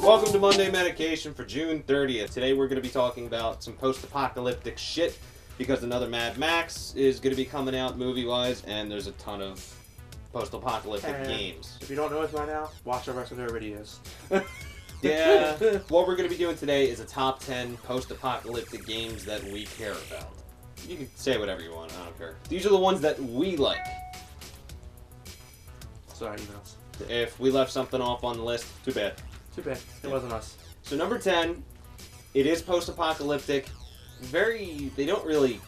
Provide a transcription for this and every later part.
Welcome to Monday Medication for June 30th. Today we're going to be talking about some post-apocalyptic shit because another Mad Max is going to be coming out movie-wise, and there's a ton of post-apocalyptic games. If you don't know us by now, watch our rest of their videos. Yeah, what we're going to be doing today is a top 10 post-apocalyptic games that we care about. You can say whatever you want, I don't care. These are the ones that we like. Sorry, emails. If we left something off on the list, too bad. Too bad. It wasn't us. So number 10, it is post-apocalyptic. They don't really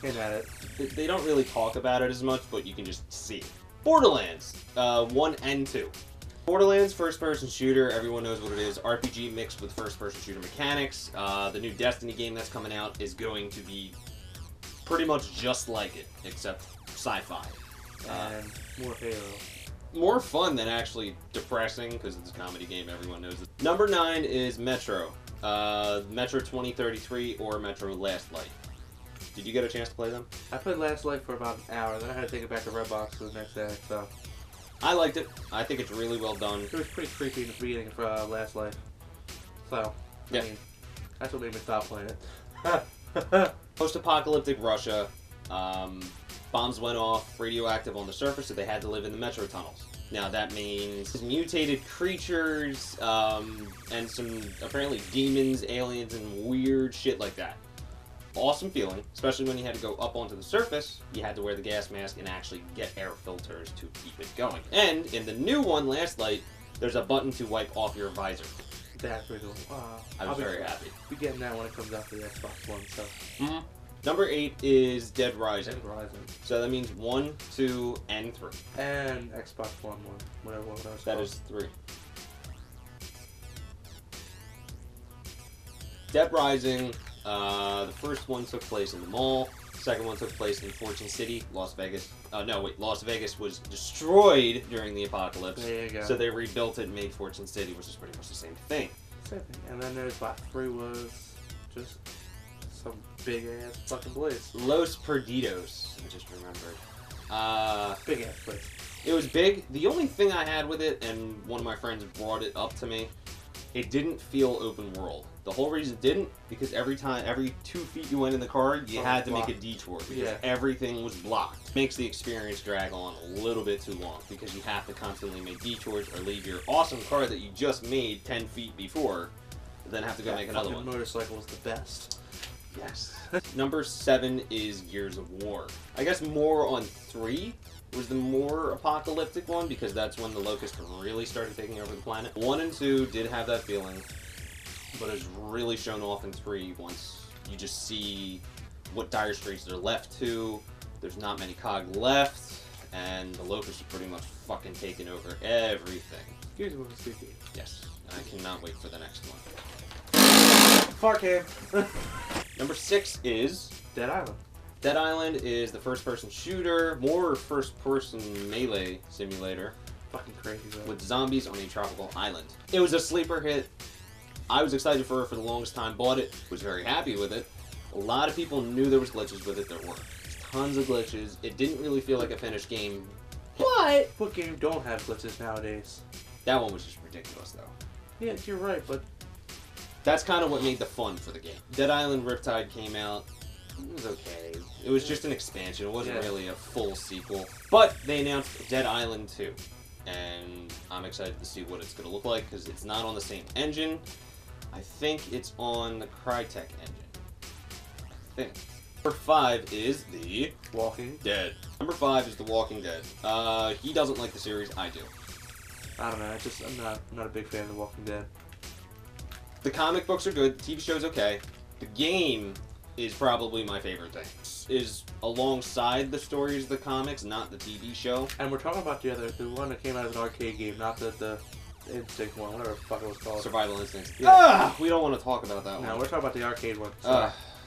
Hint at it. They don't really talk about it as much, but you can just see it. Borderlands, 1 and 2. Borderlands, first-person shooter, everyone knows what it is. RPG mixed with first-person shooter mechanics. The new Destiny game that's coming out is going to be pretty much just like it, except sci-fi. And more Halo. More fun than actually depressing, because it's a comedy game, everyone knows it. Number 9 is Metro. Metro 2033 or Metro Last Light. Did you get a chance to play them? I played Last Light for about an hour, then I had to take it back to Redbox for the next day, so... I liked it. I think it's really well done. It was pretty creepy in the beginning for Last Light. So, I mean, that's what made me stop playing it. Post-apocalyptic Russia. Bombs went off, radioactive on the surface, so they had to live in the metro tunnels. Now that means mutated creatures, and some apparently demons, aliens, and weird shit like that. Awesome feeling, especially when you had to go up onto the surface. You had to wear the gas mask and actually get air filters to keep it going. And in the new one, Last Light, there's a button to wipe off your visor. That's pretty cool. I was very happy. We're getting that when it comes out for the Xbox One, so... Mm-hmm. Number 8 is Dead Rising. Dead Rising. So that means 1, 2, and 3. And Xbox One, whatever one else. That is 3. Dead Rising, the first one took place in the mall. The second one took place in Fortune City, Las Vegas. Las Vegas was destroyed during the apocalypse. There you go. So they rebuilt it and made Fortune City, which is pretty much the same thing. Same thing. And then there's what 3 was just some big ass fucking place. Los Perdidos, I just remembered. Big ass place. It was big. The only thing I had with it, and one of my friends brought it up to me, it didn't feel open world. The whole reason it didn't, because every 2 feet you went in the car, you had to make a detour, because everything was blocked. Makes the experience drag on a little bit too long, because you have to constantly make detours or leave your awesome car that you just made 10 feet before, then have to go make another one. Motorcycle was the best. Yes. Number 7 is Gears of War. I guess more on 3 was the more apocalyptic one, because that's when the locusts really started taking over the planet. 1 and 2 did have that feeling, but it's really shown off in 3 once you just see what dire straits they're left to. There's not many COG left, and the locusts are pretty much fucking taking over everything. Gears of War was a good game. Yes, and I cannot wait for the next one. Far game. Number 6 is Dead Island. Dead Island is the first-person shooter, more first-person melee simulator. Fucking crazy, though. With zombies on a tropical island. It was a sleeper hit. I was excited for it for the longest time, bought it, was very happy with it. A lot of people knew there was glitches with it, there were. Tons of glitches. It didn't really feel like a finished game, but... What game don't have glitches nowadays? That one was just ridiculous, though. Yeah, you're right, but... That's kind of what made the fun for the game. Dead Island Riptide came out. It was okay. It was just an expansion. It wasn't really a full sequel. But they announced Dead Island 2. And I'm excited to see what it's going to look like, because it's not on the same engine. I think it's on the Crytek engine. I think. Number 5 is The Walking Dead. Number 5 is The Walking Dead. He doesn't like the series. I do. I don't know. I'm not a big fan of The Walking Dead. The comic books are good. The TV show's okay. The game is probably my favorite thing. Is alongside the stories of the comics, not the TV show. And we're talking about the one that came out as an arcade game, not the Instinct one, whatever the fuck it was called. Survival Instinct. Yeah. We don't want to talk about that one. No, we're talking about the arcade one.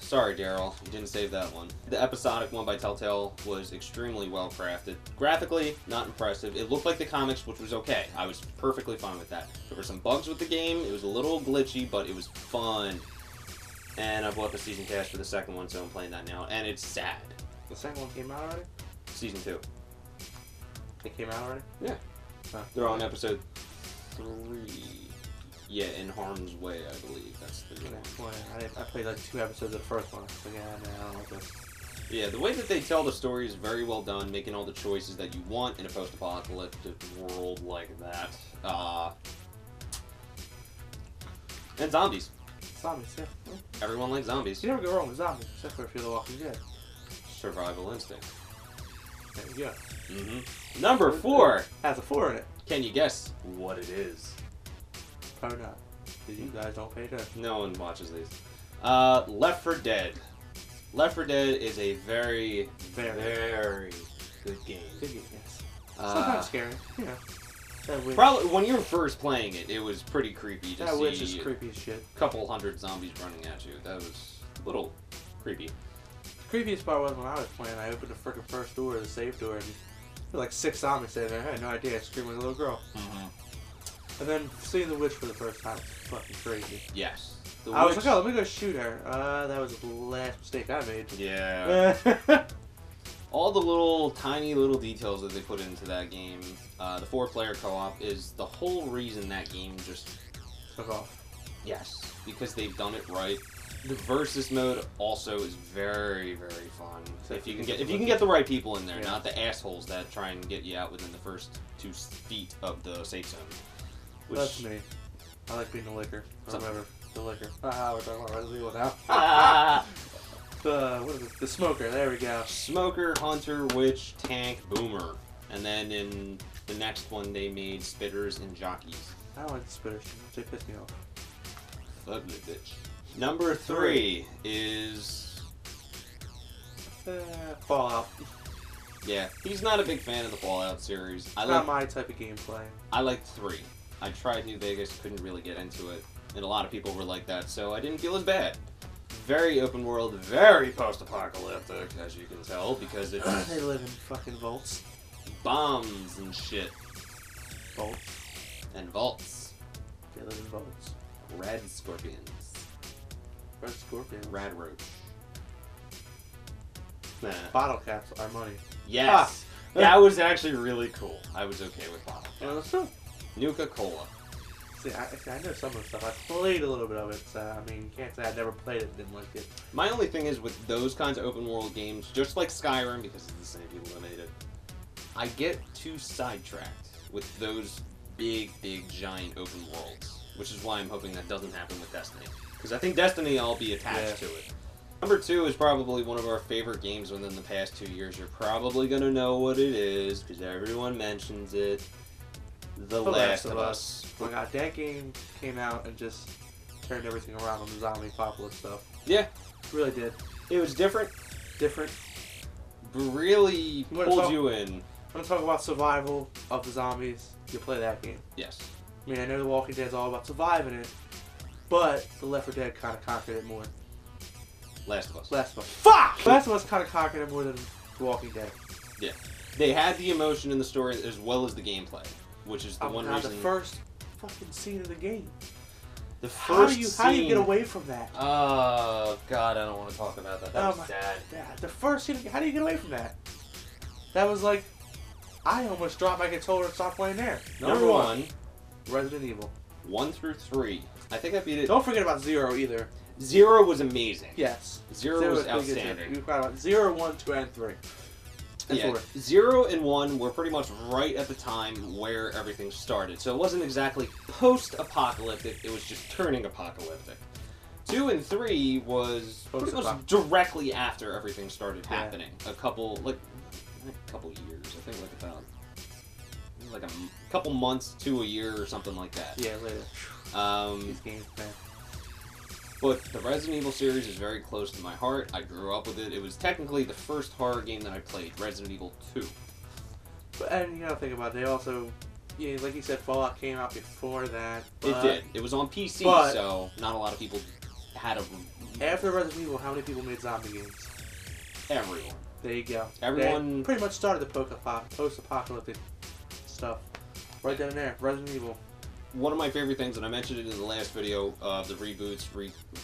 Sorry, Daryl. You didn't save that one. The episodic one by Telltale was extremely well crafted. Graphically, not impressive. It looked like the comics, which was okay. I was perfectly fine with that. There were some bugs with the game. It was a little glitchy, but it was fun. And I bought the season pass for the second one, so I'm playing that now. And it's sad. The second one came out already? Season 2. It came out already? Yeah. Huh. They're on episode 3. Yeah, In Harm's Way, I believe. That's the new one. I played like 2 episodes of the first one. So yeah, man, I don't like this. Yeah, the way that they tell the story is very well done, making all the choices that you want in a post-apocalyptic world like that. And zombies. Zombies, yeah. Everyone likes zombies. You never go wrong with zombies, except for if you're The Walking Dead. Survival instinct. There you go. Mm-hmm. Number 4. Has a 4 in it. Can you guess what it is? Probably not. Because you guys don't pay attention. No one watches these. Left 4 Dead. Left 4 Dead is a very, very good game. Good game, yes. Sometimes scary, you know. That witch. Probably when you were first playing it, it was pretty creepy to that see witch is creepy as shit. a couple hundred zombies running at you. That was a little creepy. The creepiest part was when I was playing, I opened the frickin' first door, the safe door, and there were like 6 zombies sitting there. I had no idea. I screamed like a little girl. Mm-hmm. And then seeing the witch for the first time was fucking crazy. Yes. I was like, oh, let me go shoot her. That was the last mistake I made. Yeah. All the little, tiny little details that they put into that game, the 4-player co-op, is the whole reason that game just took off. Yes, because they've done it right. The versus mode also is very, very fun. If you can get the right people in there, yeah. not the assholes that try and get you out within the first 2 feet of the safe zone. Which, that's me. I like being the licker. Or whatever. The licker. We're talking about Resident Evil now. What is it? The smoker. There we go. Smoker, hunter, witch, tank, boomer. And then in the next one they made spitters and jockeys. I don't like the spitters. They piss me off. Ugly bitch. Number 3 is... Fallout. Yeah, he's not a big fan of the Fallout series. Not my type of gameplay. I like 3. I tried New Vegas, couldn't really get into it. And a lot of people were like that, so I didn't feel as bad. Very open world, very post-apocalyptic, as you can tell, because it's... They live in fucking vaults. Bombs and shit. Vaults. And vaults. They live in vaults. Red scorpions. Red scorpions. Rad roach. Nah. Bottle caps are money. Yes! That was actually really cool. I was okay with bottle caps. Well, Nuka-Cola. See, I know some of the stuff. I played a little bit of it, so, I mean, you can't say I never played it and didn't like it. My only thing is with those kinds of open world games, just like Skyrim, because it's the same people that made it, I get too sidetracked with those big, giant open worlds, which is why I'm hoping that doesn't happen with Destiny. Because I think Destiny, I'll be attached to it. Number 2 is probably one of our favorite games within the past 2 years. You're probably going to know what it is, because everyone mentions it. The Last of Us. Oh my god, that game came out and just turned everything around on the zombie apocalypse stuff. Yeah. It really did. It was different. Really pulled you in. When I talk about survival of the zombies, you play that game. Yes. I mean, I know The Walking Dead is all about surviving it, but the Left 4 Dead kind of conquered it more. Last of Us. Fuck! Last of Us kind of conquered it more than The Walking Dead. Yeah. They had the emotion in the story as well as the gameplay, which is the one reason... the first fucking scene of the game. The first scene... How do you get away from that? Oh, God, I don't want to talk about that. That was sad. The first scene, how do you get away from that? That was like... I almost dropped my controller and stopped playing there. Number 1. Resident Evil. 1 through 3. I think I beat it... Don't forget about 0 either. 0 was amazing. Yes. 0 was outstanding. You forgot about 0, 1, 2, and 3. And 4. 0 and 1 were pretty much right at the time where everything started. So it wasn't exactly post-apocalyptic, it was just turning apocalyptic. 2 and 3 was pretty much directly after everything started happening. A couple years. I think like a couple months to a year or something like that. Yeah, later. These games, man. But the Resident Evil series is very close to my heart. I grew up with it. It was technically the first horror game that I played, Resident Evil 2. And you gotta think about it, they also, yeah, like you said, Fallout came out before that. It did. It was on PC, so not a lot of people had a... After Resident Evil, how many people made zombie games? Everyone. There you go. Everyone... They pretty much started the post-apocalyptic stuff. Right down there, Resident Evil. One of my favorite things, and I mentioned it in the last video of the reboots,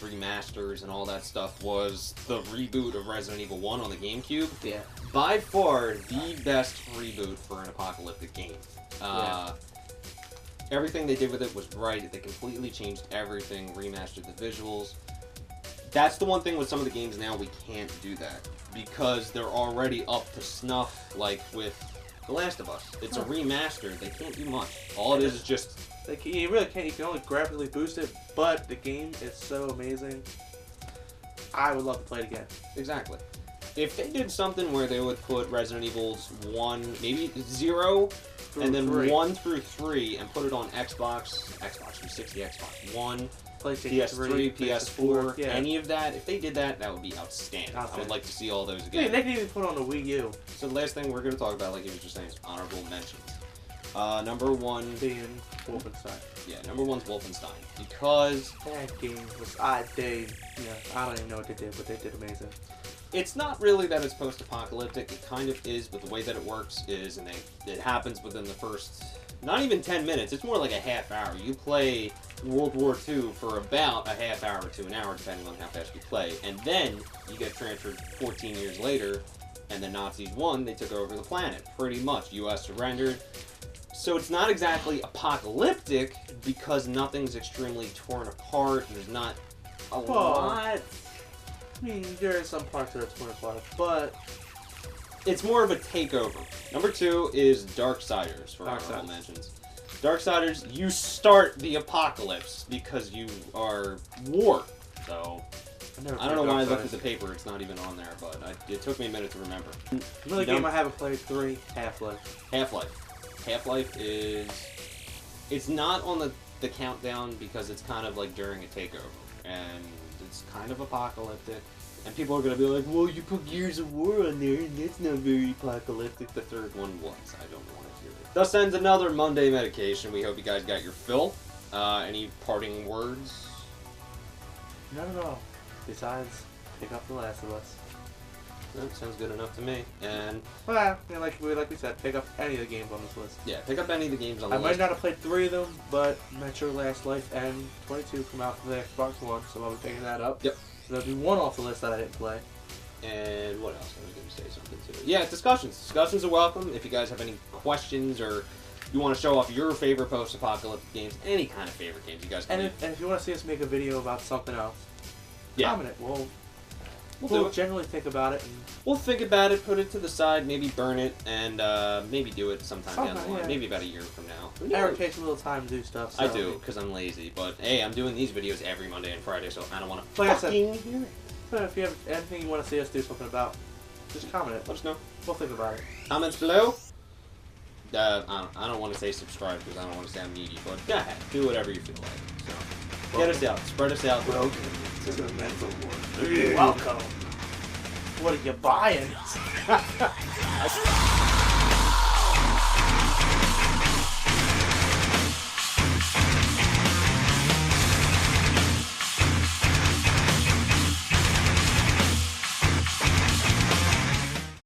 remasters, and all that stuff, was the reboot of Resident Evil 1 on the GameCube. Yeah. By far, the best reboot for an apocalyptic game. Everything they did with it was right. They completely changed everything, remastered the visuals. That's the one thing with some of the games now, we can't do that. Because they're already up to snuff, like with The Last of Us. It's a remaster. They can't do much. All it is just... You really can't. You can only graphically boost it, but the game is so amazing. I would love to play it again. Exactly. If they did something where they would put Resident Evil's 1, maybe 0, and then 3. 1 through 3, and put it on Xbox 360, Xbox One, PlayStation PS3, 3, PS4, yeah. any of that, if they did that, that would be outstanding. I would like to see all those again. Yeah, they can even put on the Wii U. So the last thing we're going to talk about, like you were just saying, is honorable mentions. Number 1... being Wolfenstein. Yeah, number 1's Wolfenstein. Because... that game was... I don't even know what they did, but they did amazing. It's not really that it's post-apocalyptic. It kind of is, but the way that it works is, and it happens within the first, not even 10 minutes. It's more like a half hour. You play World War II for about a half hour to an hour, depending on how fast you play, and then you get transferred 14 years later, and the Nazis won. They took over the planet, pretty much. U.S. surrendered. So it's not exactly apocalyptic because nothing's extremely torn apart. There's not a lot. I mean, there are some parts that are torn apart, but it's more of a takeover. Number 2 is Darksiders for honorable mentions. Darksiders, you start the apocalypse because you are war. So I don't know why I looked at the paper. It's not even on there, but it took me a minute to remember. Another game I haven't played, 3, Half-Life. Half-Life is... It's not on the countdown because it's kind of like during a takeover. And it's kind of apocalyptic. And people are going to be like, well, you put Gears of War on there, and that's not very apocalyptic. The third one was. I don't want to hear it. Thus ends another Monday medication. We hope you guys got your fill. Any parting words? Not at all. Besides, pick up The Last of Us. That sounds good enough to me. And well, like we said, pick up any of the games on this list. Yeah, pick up any of the games on the list. I might not have played 3 of them, but Metro Last Life and 22 come out for the Xbox One, so I'll be picking that up. Yep. So there'll be 1 off the list that I didn't play. And what else? I was going to say something too. Yeah, discussions. Discussions are welcome. If you guys have any questions or you want to show off your favorite post-apocalyptic games, any kind of favorite games you guys can and if you want to see us make a video about something else, comment it. We'll generally think about it. And we'll think about it, put it to the side, maybe burn it, and maybe do it sometime down the line. Yeah. Maybe about a year from now. Eric takes a little time to do stuff. So. I do, because I'm lazy. But hey, I'm doing these videos every Monday and Friday, so I don't want to hear it. So if you have anything you want to see us do something about, just comment it. Let us know. We'll think about it. Comments below. I don't want to say subscribe because I don't want to sound needy, but go ahead. Do whatever you feel like. So get us out. Spread us out. Welcome to the mental ward. Welcome. What are you buying?